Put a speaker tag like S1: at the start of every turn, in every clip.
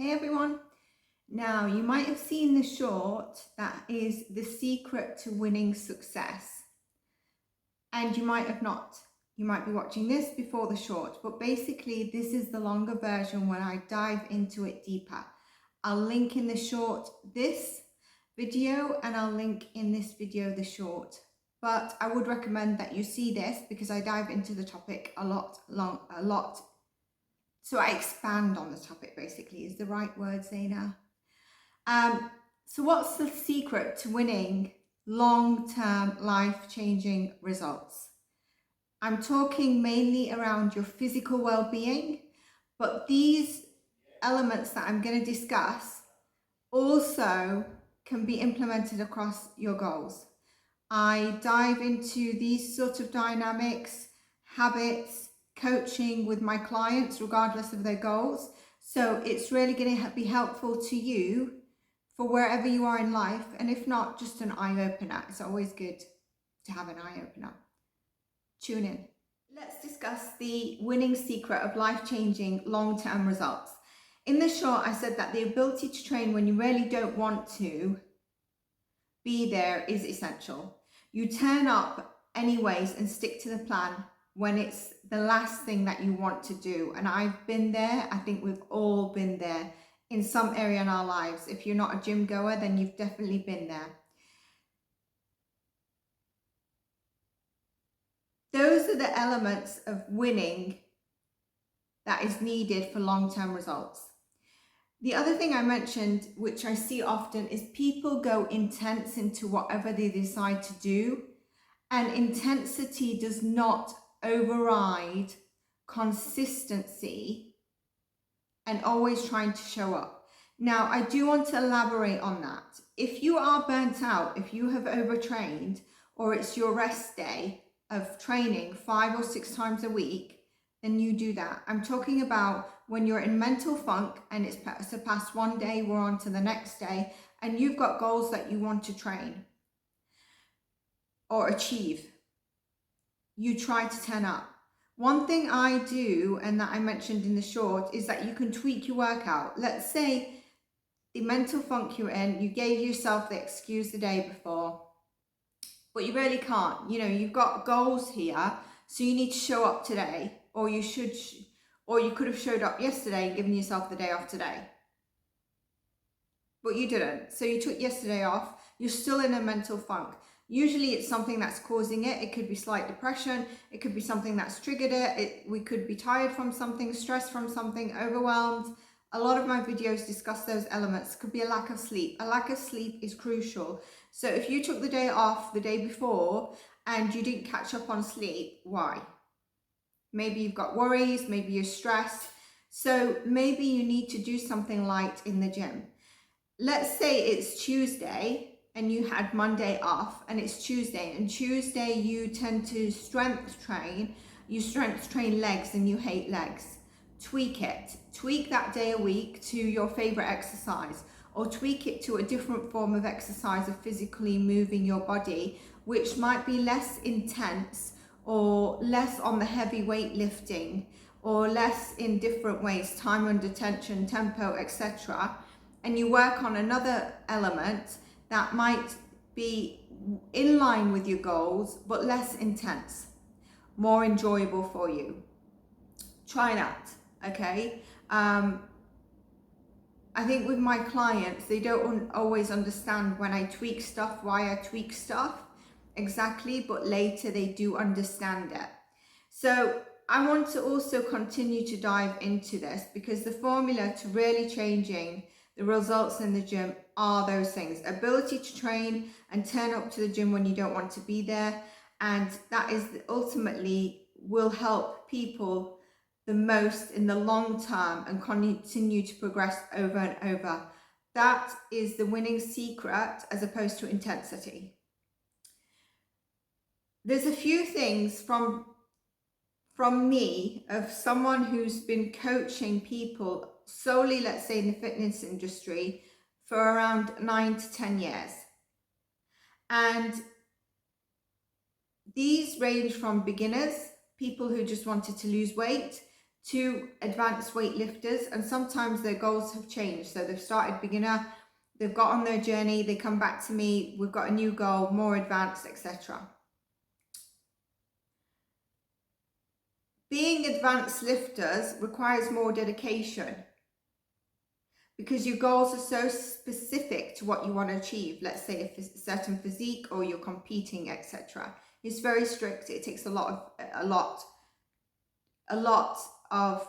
S1: Hey everyone. Now, you might have seen the short that is the secret to winning success. And you might have not. You might be watching this before the short, but basically this is the longer version when I dive into it deeper. I'll link in the short this video and I'll link in this video the short. But I would recommend that you see this because I dive into the topic a lot. So I expand on the topic, basically, is the right word, Zaina. So what's the secret to winning long-term life-changing results? I'm talking mainly around your physical well-being, but these elements that I'm going to discuss also can be implemented across your goals. I dive into these sort of dynamics, habits, coaching with my clients regardless of their goals. So it's really going to be helpful to you for wherever you are in life, and if not, just an eye-opener. It's always good to have an eye-opener. Tune in. Let's discuss the winning secret of life-changing long-term results. In the short, I said that the ability to train when you really don't want to be there is essential. You turn up anyways and stick to the plan when it's the last thing that you want to do. And I've been there. I think we've all been there in some area in our lives. If you're not a gym goer, then you've definitely been there. Those are the elements of winning that is needed for long-term results. The other thing I mentioned, which I see often, is people go intense into whatever they decide to do, and intensity does not override consistency and always trying to show up. Now, I do want to elaborate on that. If you are burnt out, if you have overtrained, or it's your rest day of training 5 or 6 times a week, then you do that. I'm talking about when you're in mental funk and it's surpassed one day, we're on to the next day, and you've got goals that you want to train or achieve. You try to turn up. One thing I do, and that I mentioned in the short, is that you can tweak your workout. Let's say the mental funk you're in, you gave yourself the excuse the day before, but you really can't. You know, you've got goals here, so you need to show up today, or you could have showed up yesterday and given yourself the day off today. But you didn't. So you took yesterday off. You're still in a mental funk. Usually it's something that's causing it. It could be slight depression. It could be something that's triggered it. We could be tired from something, stressed from something, overwhelmed. A lot of my videos discuss those elements. It could be a lack of sleep. A lack of sleep is crucial. So if you took the day off the day before and you didn't catch up on sleep, why? Maybe you've got worries, maybe you're stressed. So maybe you need to do something light in the gym. Let's say it's Tuesday and you had Monday off, and it's Tuesday, and Tuesday you tend to strength train. You strength train legs and you hate legs. Tweak it. Tweak that day a week to your favorite exercise, or tweak it to a different form of exercise of physically moving your body, which might be less intense or less on the heavy weight lifting, or less in different ways, time under tension, tempo, etc. And you work on another element that might be in line with your goals, but less intense, more enjoyable for you. Try that, okay? I think with my clients, they don't always understand when I tweak stuff, why I tweak stuff exactly, but later they do understand it. So I want to also continue to dive into this, because the formula to really changing the results in the gym are those things: ability to train and turn up to the gym when you don't want to be there. And that is ultimately will help people the most in the long term and continue to progress over and over. That is the winning secret, as opposed to intensity. There's a few things from me, of someone who's been coaching people solely, let's say in the fitness industry, for around 9 to 10 years. And these range from beginners, people who just wanted to lose weight, to advanced weightlifters, and sometimes their goals have changed. So they've started beginner, they've got on their journey, they come back to me, we've got a new goal, more advanced, etc. Being advanced lifters requires more dedication because your goals are so specific to what you want to achieve. Let's say a certain physique or you're competing, etc. It's very strict. It takes a lot of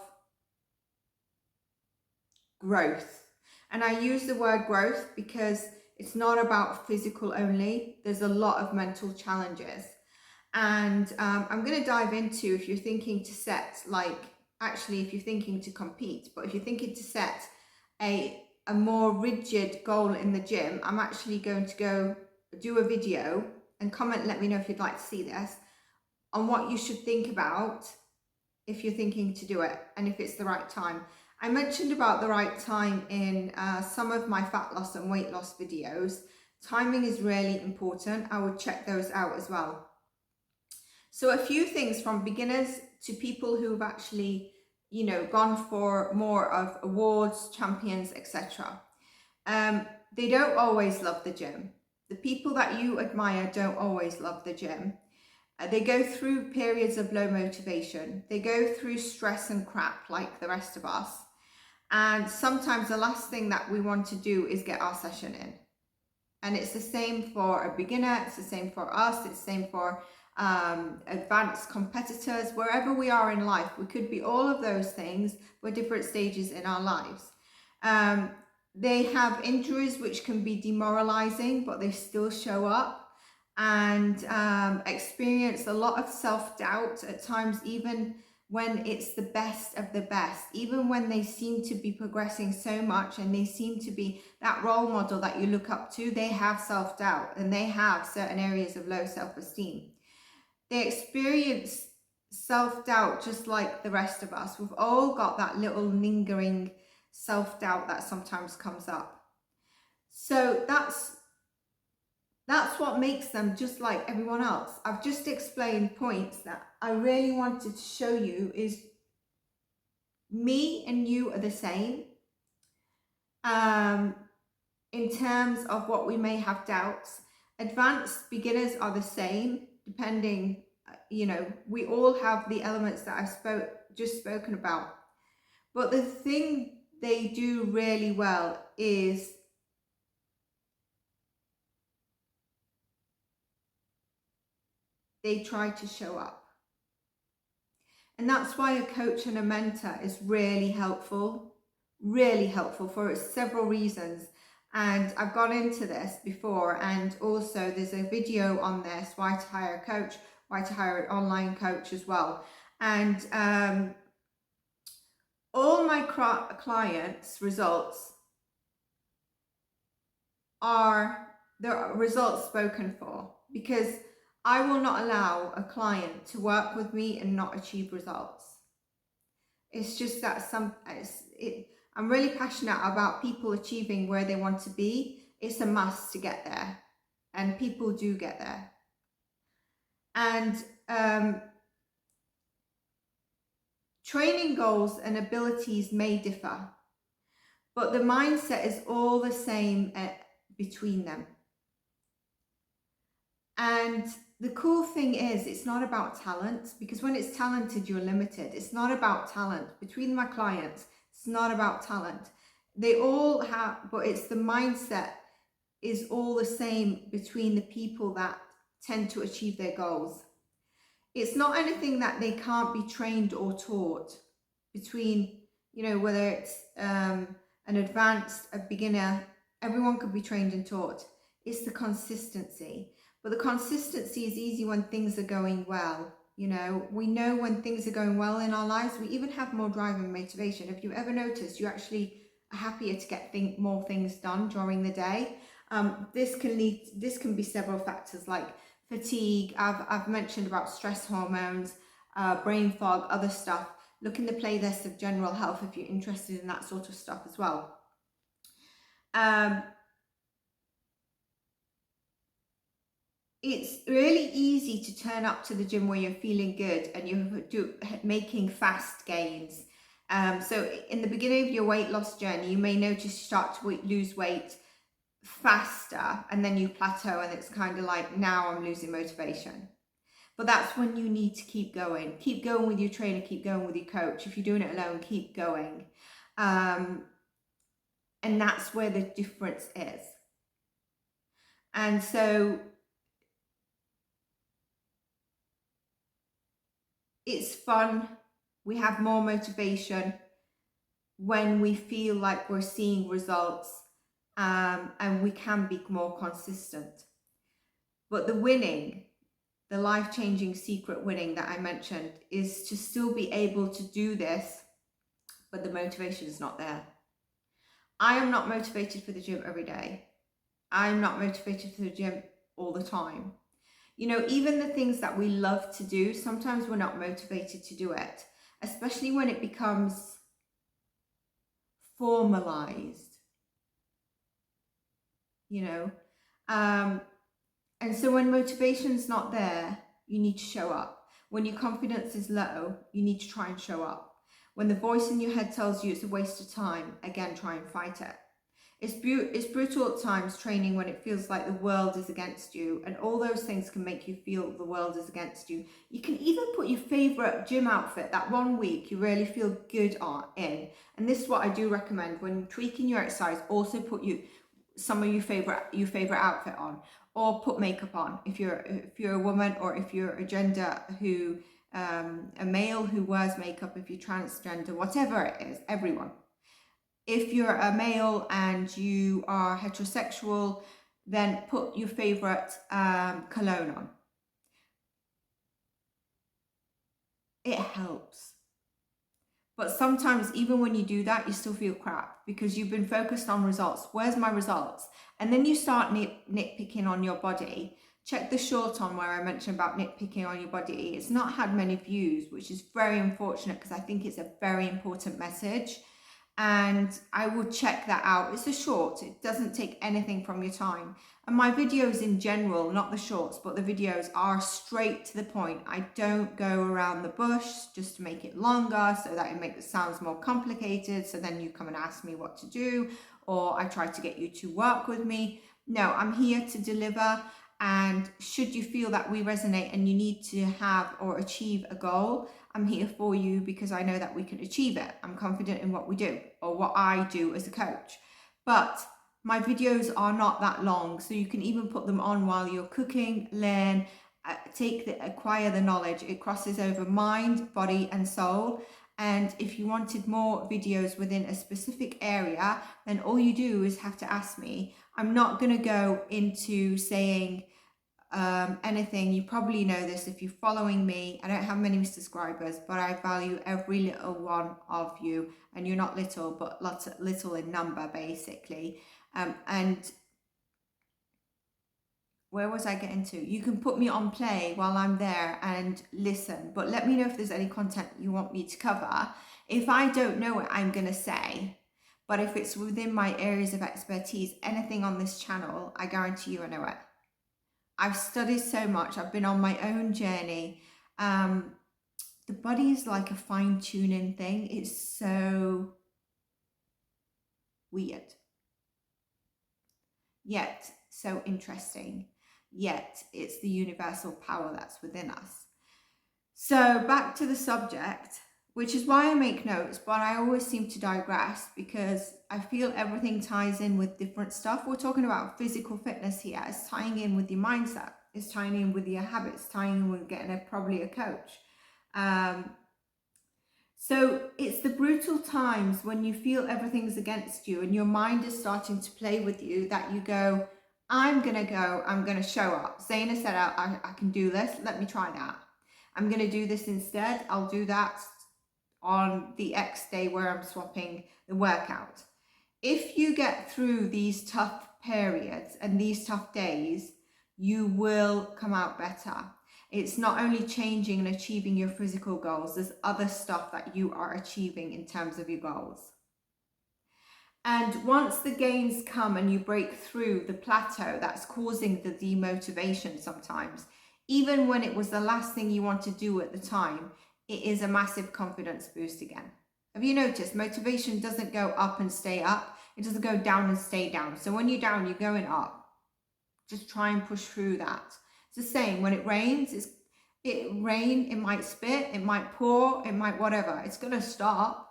S1: growth. And I use the word growth because it's not about physical only. There's a lot of mental challenges. And I'm going to dive into, if you're thinking to set, if you're thinking to compete, but if you're thinking to set a more rigid goal in the gym, I'm actually going to go do a video and comment, let me know if you'd like to see this, on what you should think about if you're thinking to do it and if it's the right time. I mentioned about the right time in some of my fat loss and weight loss videos. Timing is really important. I would check those out as well. So a few things from beginners to people who've actually, gone for more of awards, champions, etc. They don't always love the gym. The people that you admire don't always love the gym. They go through periods of low motivation. They go through stress and crap like the rest of us. And sometimes the last thing that we want to do is get our session in. And it's the same for a beginner, it's the same for us, it's the same for advanced competitors. Wherever we are in life, we could be all of those things. We're different stages in our lives. They have injuries which can be demoralizing, but they still show up and experience a lot of self-doubt at times, even when it's the best of the best, even when they seem to be progressing so much and they seem to be that role model that you look up to, they have self-doubt and they have certain areas of low self-esteem. They experience self-doubt just like the rest of us. We've all got that little lingering self-doubt that sometimes comes up. So that's what makes them just like everyone else. I've just explained points that I really wanted to show you is me and you are the same. In terms of what we may have doubts, advanced beginners are the same, depending, we all have the elements that I've just spoken about. But the thing they do really well is they try to show up. And that's why a coach and a mentor is really helpful for several reasons. And I've gone into this before, and also there's a video on this, why to hire a coach, why to hire an online coach as well. And all my clients' results are the results spoken for, because I will not allow a client to work with me and not achieve results. It's just that I'm really passionate about people achieving where they want to be. It's a must to get there, and people do get there. And training goals and abilities may differ, but the mindset is all the same between them. And the cool thing is, it's not about talent, because when it's talented, you're limited. It's not about talent. Between my clients, it's not about talent. They all have, but it's the mindset is all the same between the people that tend to achieve their goals. It's not anything that they can't be trained or taught between, whether it's an advanced, a beginner, everyone could be trained and taught. It's the consistency. But the consistency is easy when things are going well. We know when things are going well in our lives, we even have more drive and motivation. If you ever noticed, you actually are happier to get more things done during the day. This can be several factors like fatigue. I've mentioned about stress hormones, brain fog, other stuff. Look in the playlist of general health if you're interested in that sort of stuff as well. It's really easy to turn up to the gym where you're feeling good and you're making fast gains. So in the beginning of your weight loss journey, you may notice you start to lose weight faster, and then you plateau and it's kind of like, now I'm losing motivation. But that's when you need to keep going. Keep going with your trainer, keep going with your coach. If you're doing it alone, keep going. And that's where the difference is. And so it's fun. We have more motivation when we feel like we're seeing results, and we can be more consistent. But the winning, the life-changing secret winning that I mentioned, is to still be able to do this, but the motivation is not there. I am not motivated for the gym every day. I'm not motivated for the gym all the time. You know, even the things that we love to do, sometimes we're not motivated to do it, especially when it becomes formalized, you know. And so when motivation's not there, you need to show up. When your confidence is low, you need to try and show up. When the voice in your head tells you it's a waste of time, again, try and fight it. It's brutal at times training when it feels like the world is against you, and all those things can make you feel the world is against you. You can even put your favorite gym outfit that one week you really feel good in. And this is what I do recommend when tweaking your exercise. Also put some of your favorite outfit on, or put makeup on if you're a woman, or if you're a gender who a male who wears makeup, if you're transgender, whatever it is, everyone. If you're a male and you are heterosexual, then put your favorite cologne on. It helps. But sometimes even when you do that, you still feel crap because you've been focused on results. Where's my results? And then you start nitpicking on your body. Check the short on where I mentioned about nitpicking on your body. It's not had many views, which is very unfortunate because I think it's a very important message. And I would check that out. It's a short, it doesn't take anything from your time. And my videos in general, not the shorts, but the videos are straight to the point. I don't go around the bush just to make it longer so that it makes the sounds more complicated. So then you come and ask me what to do, or I try to get you to work with me. No, I'm here to deliver. And should you feel that we resonate and you need to have or achieve a goal, I'm here for you because I know that we can achieve it. I'm confident in what we do, or what I do as a coach. But my videos are not that long, so you can even put them on while you're cooking, learn, acquire the knowledge. It crosses over mind, body and soul. And if you wanted more videos within a specific area, then all you do is have to ask me. I'm not going to go into saying anything. You probably know this if you're following me. I don't have many subscribers, but I value every little one of you. And you're not little, but little in number, basically. And where was I getting to? You can put me on play while I'm there and listen, but let me know if there's any content you want me to cover. If I don't know it, I'm going to say, but if it's within my areas of expertise, anything on this channel, I guarantee you I know it. I've studied so much. I've been on my own journey. The body is like a fine-tuning thing. It's so weird, yet so interesting. Yet it's the universal power that's within us. So back to the subject, which is why I make notes, but I always seem to digress because I feel everything ties in with different stuff. We're talking about physical fitness here. It's tying in with your mindset. It's tying in with your habits, tying in with getting probably a coach. So it's the brutal times when you feel everything's against you and your mind is starting to play with you that you go, I'm going to show up. Zain said, I can do this. Let me try that. I'm going to do this instead. I'll do that on the X day where I'm swapping the workout. If you get through these tough periods and these tough days, you will come out better. It's not only changing and achieving your physical goals, there's other stuff that you are achieving in terms of your goals. And once the gains come and you break through the plateau that's causing the demotivation sometimes, even when it was the last thing you want to do at the time, it is a massive confidence boost again. Have you noticed motivation doesn't go up and stay up? It doesn't go down and stay down. So when you're down, you're going up. Just try and push through that. It's the same when it rains. It might spit, it might pour, it might whatever. It's going to stop.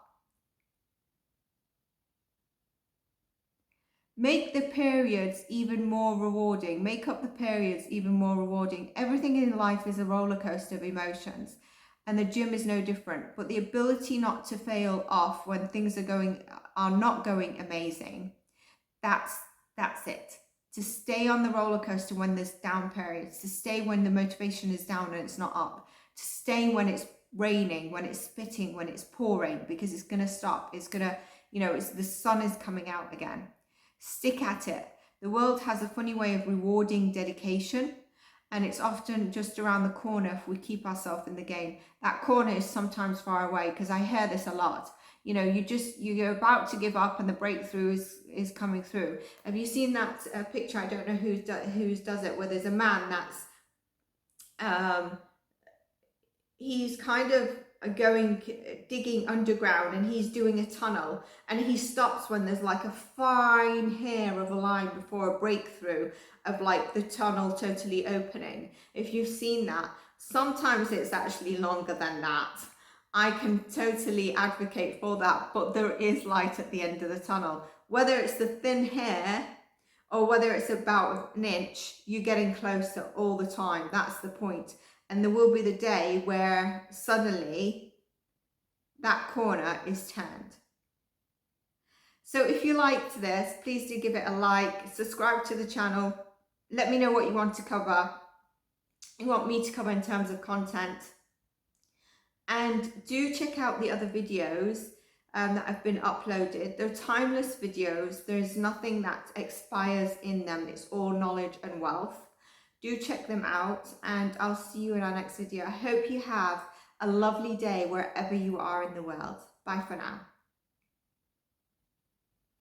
S1: Make the periods even more rewarding. Make up the periods even more rewarding. Everything in life is a roller coaster of emotions, and the gym is no different. But the ability not to fail off when things are not going amazing, that's it. To stay on the roller coaster when there's down periods, to stay when the motivation is down and it's not up, to stay when it's raining, when it's spitting, when it's pouring, because it's going to stop. It's going to, the sun is coming out again. Stick at it. The world has a funny way of rewarding dedication, and it's often just around the corner if we keep ourselves in the game. That corner is sometimes far away, because I hear this a lot. You're about to give up and the breakthrough is coming through. Have you seen that picture? I don't know who does it, where there's a man that's he's kind of digging underground, and he's doing a tunnel, and he stops when there's like a fine hair of a line before a breakthrough of like the tunnel totally opening. If you've seen that, sometimes it's actually longer than that. I can totally advocate for that, but there is light at the end of the tunnel. Whether it's the thin hair or whether it's about an inch, you're getting closer all the time. That's the point. And there will be the day where suddenly that corner is turned. So if you liked this, please do give it a like, subscribe to the channel. Let me know what you want to cover, you want me to cover in terms of content. And do check out the other videos that have been uploaded. They're timeless videos. There's nothing that expires in them. It's all knowledge and wealth. Do check them out, and I'll see you in our next video. I hope you have a lovely day wherever you are in the world. Bye for now.